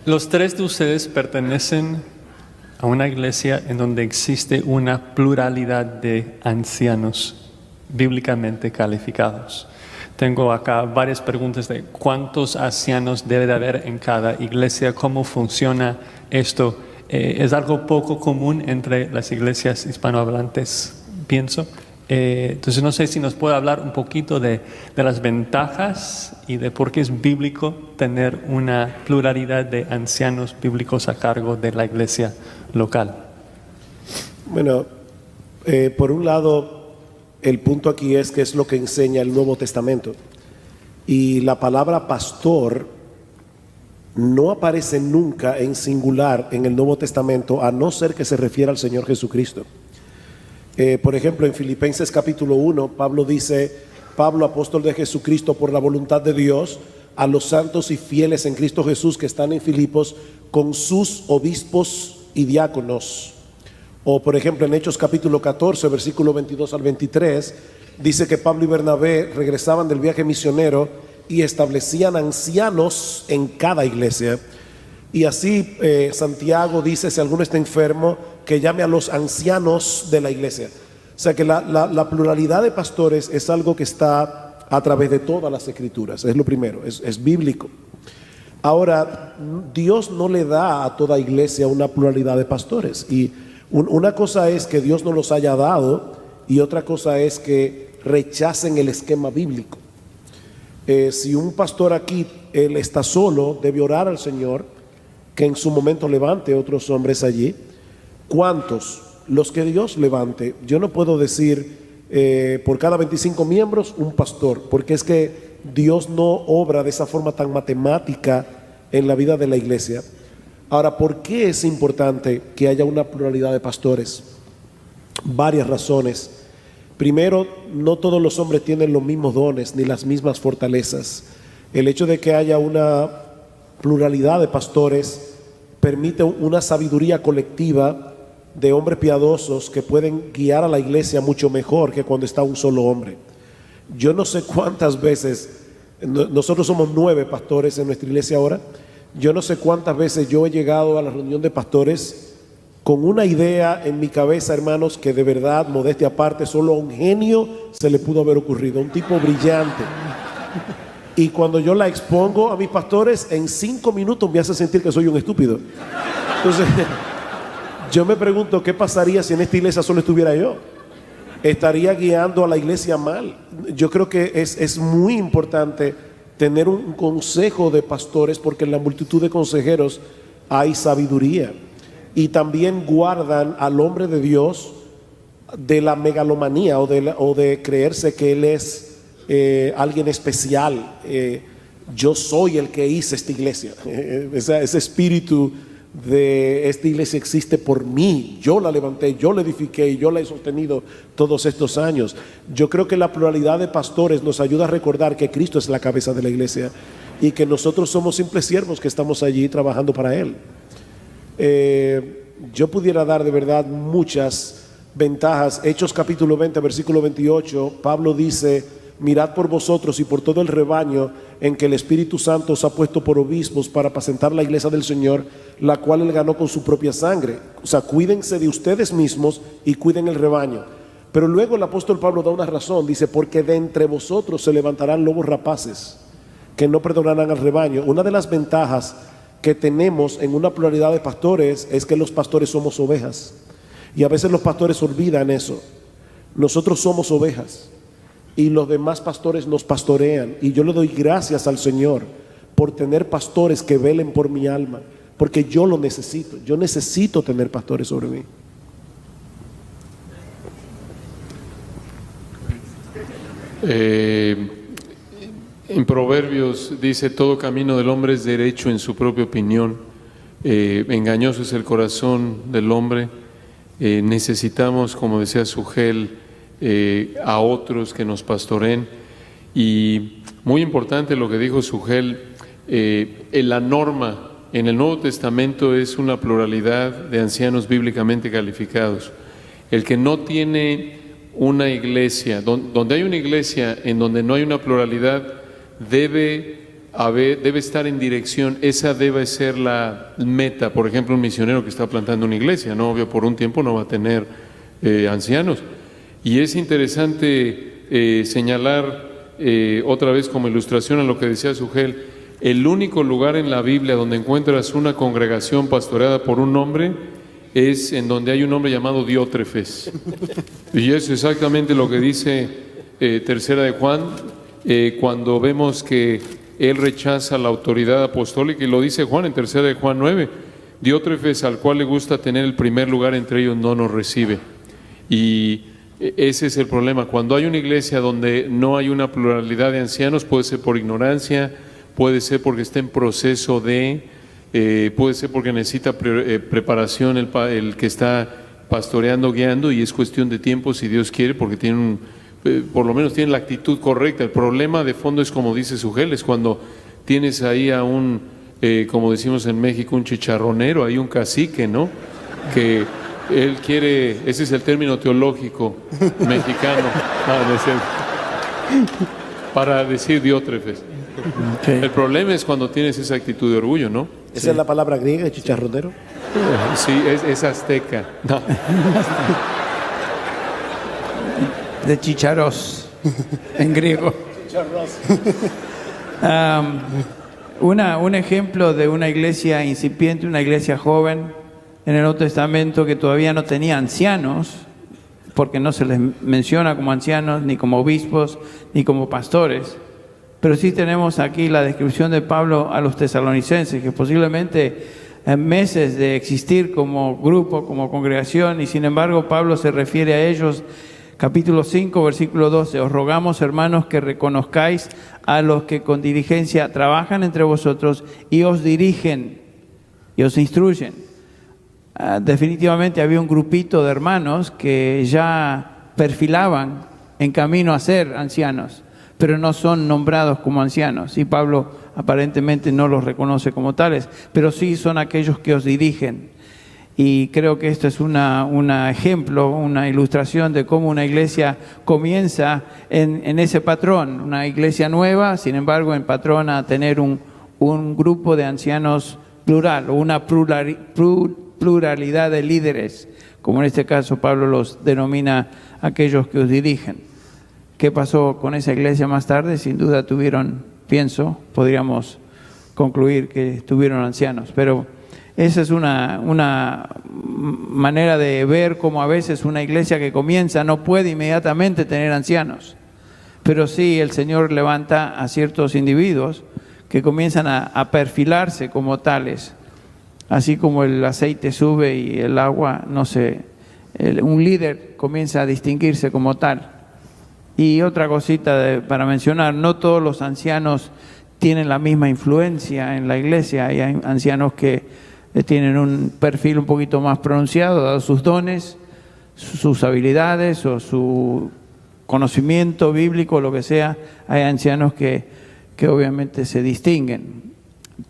Los tres de ustedes pertenecen a una iglesia en donde existe una pluralidad de ancianos bíblicamente calificados. Tengo acá varias preguntas de cuántos ancianos debe de haber en cada iglesia, cómo funciona esto. Es algo poco común entre las iglesias hispanohablantes, pienso. Entonces no sé si nos puede hablar un poquito de las ventajas y de por qué es bíblico tener una pluralidad de ancianos bíblicos a cargo de la iglesia local. Bueno, por un lado, el punto aquí es que es lo que enseña el Nuevo Testamento. Y la palabra pastor no aparece nunca en singular en el Nuevo Testamento, a no ser que se refiera al Señor Jesucristo. Por ejemplo, en Filipenses capítulo 1, Pablo dice: Pablo, apóstol de Jesucristo por la voluntad de Dios, a los santos y fieles en Cristo Jesús que están en Filipos, con sus obispos y diáconos. O por ejemplo en Hechos capítulo 14, versículo 22 al 23, dice que Pablo y Bernabé regresaban del viaje misionero y establecían ancianos en cada iglesia. Y así Santiago dice: si alguno está enfermo, que llame a los ancianos de la iglesia. O sea que la pluralidad de pastores es algo que está a través de todas las escrituras. Es lo primero, es bíblico. Ahora, Dios no le da a toda iglesia una pluralidad de pastores. Y una cosa es que Dios no los haya dado, y otra cosa es que rechacen el esquema bíblico. Si un pastor aquí, él está solo, debe orar al Señor que en su momento levante otros hombres allí. ¿Cuántos? Los que Dios levante. Yo no puedo decir por cada 25 miembros un pastor, porque es que Dios no obra de esa forma tan matemática en la vida de la iglesia. Ahora, ¿por qué es importante que haya una pluralidad de pastores? Varias razones. Primero, no todos los hombres tienen los mismos dones ni las mismas fortalezas. El hecho de que haya una pluralidad de pastores permite una sabiduría colectiva de hombres piadosos que pueden guiar a la iglesia mucho mejor que cuando está un solo hombre. Yo no sé cuántas veces, nosotros somos 9 pastores en nuestra iglesia ahora. Yo no sé cuántas veces yo he llegado a la reunión de pastores con una idea en mi cabeza, hermanos, que de verdad, modestia aparte, solo a un genio se le pudo haber ocurrido, un tipo brillante. Y cuando yo la expongo a mis pastores, en 5 minutos me hace sentir que soy un estúpido. Entonces, yo me pregunto, ¿qué pasaría si en esta iglesia solo estuviera yo? Estaría guiando a la iglesia mal. Yo creo que es muy importante tener un consejo de pastores, porque en la multitud de consejeros hay sabiduría, y también guardan al hombre de Dios de la megalomanía o de creerse que él es alguien especial. Yo soy el que hice esta iglesia. Ese espíritu de esta iglesia existe por mí, yo la levanté, yo la edifiqué y yo la he sostenido todos estos años. Yo creo que la pluralidad de pastores nos ayuda a recordar que Cristo es la cabeza de la iglesia y que nosotros somos simples siervos que estamos allí trabajando para Él. Yo pudiera dar de verdad muchas ventajas. Hechos capítulo 20, versículo 28, Pablo dice: mirad por vosotros y por todo el rebaño en que el Espíritu Santo os ha puesto por obispos para apacentar la iglesia del Señor, la cual él ganó con su propia sangre. O sea, cuídense de ustedes mismos y cuiden el rebaño. Pero luego el apóstol Pablo da una razón, dice: porque de entre vosotros se levantarán lobos rapaces que no perdonarán al rebaño. Una de las ventajas que tenemos en una pluralidad de pastores es que los pastores somos ovejas, y a veces los pastores olvidan eso. Nosotros somos ovejas y los demás pastores nos pastorean, y yo le doy gracias al Señor por tener pastores que velen por mi alma, porque yo lo necesito. Yo necesito tener pastores sobre mí. En Proverbios dice: todo camino del hombre es derecho en su propia opinión, engañoso es el corazón del hombre. Necesitamos, como decía Sugel, a otros que nos pastoreen. Y muy importante lo que dijo Sugel, la norma en el Nuevo Testamento es una pluralidad de ancianos bíblicamente calificados. El que no tiene una iglesia, donde hay una iglesia en donde no hay una pluralidad, debe debe estar en dirección, esa debe ser la meta. Por ejemplo, un misionero que está plantando una iglesia, ¿no? Obvio, por un tiempo no va a tener ancianos. Y es interesante señalar otra vez como ilustración a lo que decía Sugel, el único lugar en la Biblia donde encuentras una congregación pastoreada por un hombre es en donde hay un hombre llamado Diótrefes. Y es exactamente lo que dice Tercera de Juan, cuando vemos que él rechaza la autoridad apostólica, y lo dice Juan en Tercera de Juan 9, Diótrefes, al cual le gusta tener el primer lugar entre ellos, no nos recibe. Y ese es el problema. Cuando hay una iglesia donde no hay una pluralidad de ancianos, puede ser por ignorancia, puede ser porque está en proceso puede ser porque necesita preparación el que está pastoreando, guiando, y es cuestión de tiempo si Dios quiere, porque tiene por lo menos tiene la actitud correcta. El problema de fondo es, como dice Sugel, es cuando tienes ahí a un, como decimos en México, un chicharronero, hay un cacique, ¿no? Que él quiere, ese es el término teológico mexicano, para decir Diótrefes. Okay. El problema es cuando tienes esa actitud de orgullo, ¿no? ¿Esa es la palabra griega, chicharronero? Sí, es azteca. No. De chicharos, en griego. Un ejemplo de una iglesia incipiente, una iglesia joven en el Nuevo Testamento que todavía no tenía ancianos, porque no se les menciona como ancianos, ni como obispos, ni como pastores. Pero sí tenemos aquí la descripción de Pablo a los tesalonicenses, que posiblemente en meses de existir como grupo, como congregación, y sin embargo Pablo se refiere a ellos, capítulo 5, versículo 12, os rogamos, hermanos, que reconozcáis a los que con diligencia trabajan entre vosotros y os dirigen y os instruyen. Definitivamente había un grupito de hermanos que ya perfilaban en camino a ser ancianos, pero no son nombrados como ancianos, y Pablo aparentemente no los reconoce como tales, pero sí son aquellos que os dirigen. Y creo que esto es un ejemplo, una ilustración de cómo una iglesia comienza en ese patrón, una iglesia nueva, sin embargo en patrón a tener un grupo de ancianos plural, o una pluralidad de líderes, como en este caso Pablo los denomina aquellos que os dirigen. ¿Qué pasó con esa iglesia más tarde? Sin duda podríamos concluir que tuvieron ancianos, pero esa es una manera de ver cómo a veces una iglesia que comienza no puede inmediatamente tener ancianos, pero sí el Señor levanta a ciertos individuos que comienzan a perfilarse como tales, así como el aceite sube y el agua, un líder comienza a distinguirse como tal. Y otra cosita para mencionar, no todos los ancianos tienen la misma influencia en la iglesia. Hay ancianos que tienen un perfil un poquito más pronunciado, dado sus dones, sus habilidades o su conocimiento bíblico, lo que sea. Hay ancianos que obviamente se distinguen.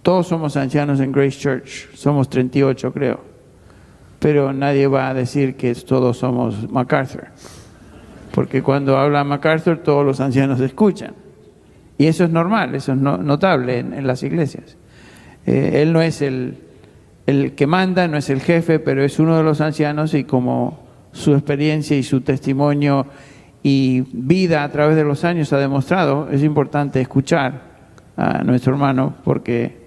Todos somos ancianos en Grace Church, somos 38 creo, pero nadie va a decir que todos somos MacArthur. Porque cuando habla MacArthur todos los ancianos escuchan. Y eso es normal, eso es notable en las iglesias. Él no es el que manda, no es el jefe, pero es uno de los ancianos, y como su experiencia y su testimonio y vida a través de los años ha demostrado, es importante escuchar a nuestro hermano, porque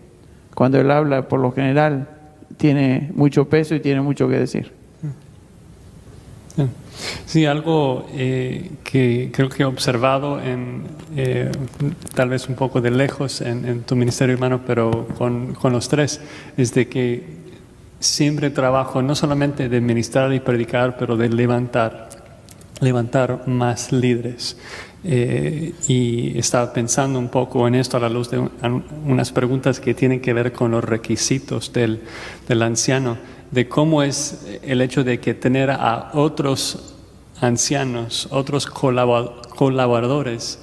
cuando él habla, por lo general, tiene mucho peso y tiene mucho que decir. Sí, algo que creo que he observado tal vez un poco de lejos en tu ministerio, hermano, pero con los tres, es de que siempre trabajo no solamente de ministrar y predicar, pero de levantar más líderes. Y estaba pensando un poco en esto a la luz de unas preguntas que tienen que ver con los requisitos del anciano, de cómo es el hecho de que tener a otros ancianos, otros colaboradores,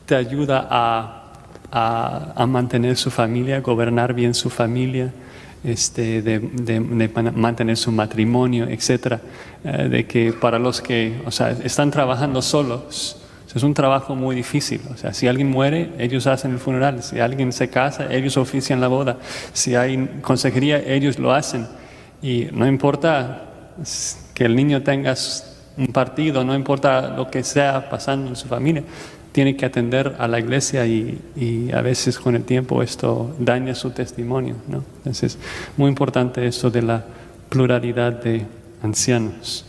te ayuda a mantener su familia, gobernar bien su familia, de mantener su matrimonio, etcétera. De que para los que están trabajando solos, Es un trabajo muy difícil. O sea, si alguien muere, ellos hacen el funeral. Si alguien se casa, ellos ofician la boda. Si hay consejería, ellos lo hacen. Y no importa que el niño tenga un partido, no importa lo que sea pasando en su familia, tiene que atender a la iglesia y a veces con el tiempo esto daña su testimonio, ¿no? Entonces, muy importante esto de la pluralidad de ancianos.